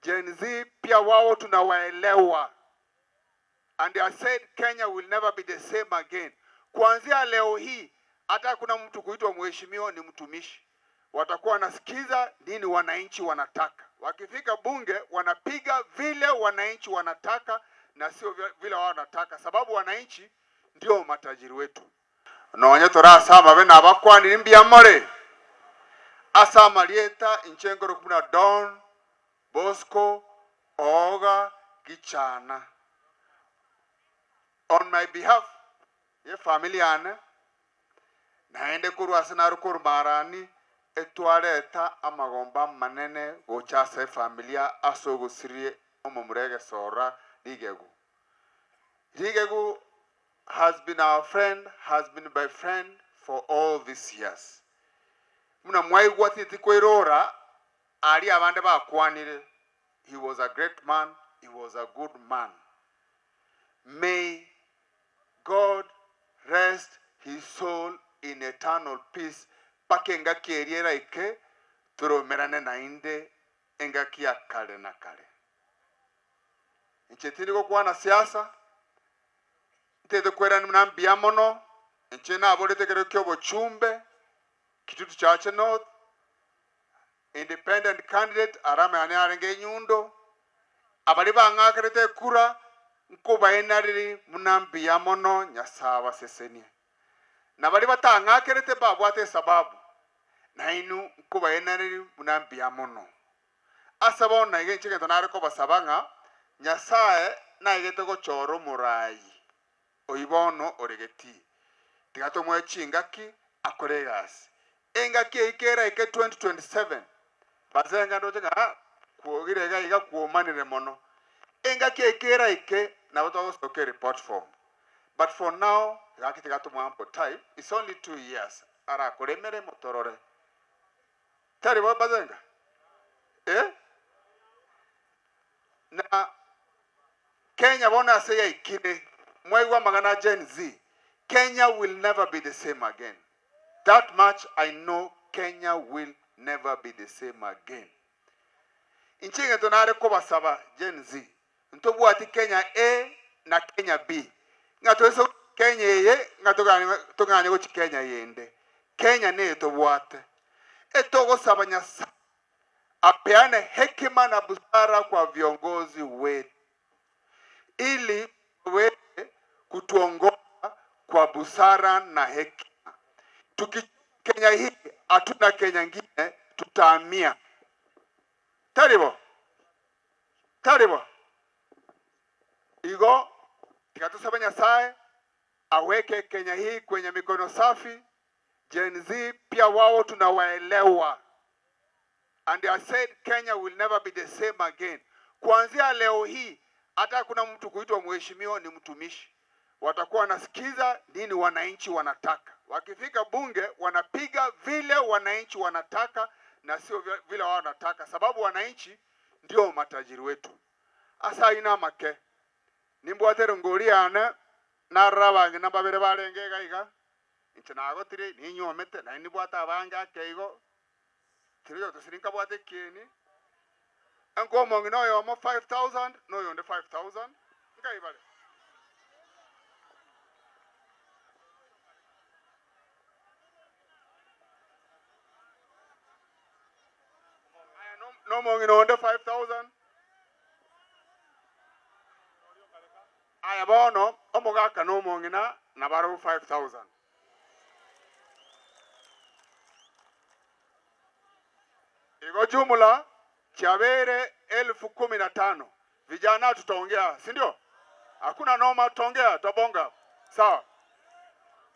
Gen Z pia wao tunawaelewa. And I said Kenya will never be the same again. Kuanzia leo hii hata kuna mtu kuitwa mheshimiwa ni mtumishi. Watakuwa wanasikiza nini wananchi wanataka. Wakifika bunge wanapiga vile wananchi wanataka na sio vile wao wanataka, sababu wananchi ndio matajiri wetu. Nonye torasama bena abakwani mbia more. Asama lieta inchengoro kuna Don Bosco Oga Gichana. On my behalf, ye family ane, naende kuruasana rukur marani, etuareta amagomba manene gochase familia asogo sirie omomurege sora Rigegu. Rigegu has been our friend, has been my friend for all these years. Muna mwai gwatiti kwerora, ali abande ba kwanire. He was a great man, he was a good man. May God rest his soul in eternal peace. Pakenga kieriera ike turomerane na inde enga kia kale na kale. Nchetiri ko kwa na siasa tete kwera mnambia mono nchena abolete kero kyobo chumbe Kitutu Chache North independent candidate arame anarenge nyundo abali bangakerete kura nkuba enariri munambia mono nyasaba sesenia nabali batangakerete babwate sababu na inu nkuba enariri munambia mono asaba na igenche ntonare ko basabanga nyasaye na igete go choro murai oibono oregeti tigato mwe chingaki akoregas engaki ikera ike 2027 bazenga ndotenga kuogirega iga kuomanire mono engaki ikera ike na boto soke report form, but for now ngaki tigato mwampo type it's only 2 years ara koremere motorore tari bo bazenga na Kenya bona say ikine mwaiwa magana Gen Z. Kenya will never be the same again. That much I know. Kenya will never be the same again. Inchinga tonare ko basaba Gen Z. Ntobu ati Kenya A na Kenya B. Ngatoso Kenya ye ngatoganye go Kenya yende. Kenya ne tobuate. Etogo sabanya apeane hekima na busara kwa viongozi wetu, ili wewe kutuongoza kwa busara na hekima. Kenya hii hatuna Kenya nyingine, tutahamia. Taribo igo tikatusaba Nyasaye aweke Kenya hii kwenye mikono safi. Gen Z pia wao tunawaelewa. And I said Kenya will never be the same again. Kuanzia leo hii hata kuna mtu kuitwa mheshimiwa ni mtumishi. Watakuwa wanasikiza nini wananchi wanataka. Wakifika bunge wanapiga vile wananchi wanataka na sio vile wao wanataka, sababu wananchi ndio matajiri wetu. Asa ina make nimbwatere ngoriana na rabange na babere barenge gaiga intinago tire ninyomete na nibwata abanga keigo tiriyo tusirinka bwate kieni anko mongi no yo mo 5000 no yo nde 5000 ngai bale no mongi no nde 5000 aya bono omugaka no mongi na baro 5000 igo jumla chabere 1015. Vijana tutaongea, si ndio? Hakuna noma, tutaongea, tutabonga. Sawa.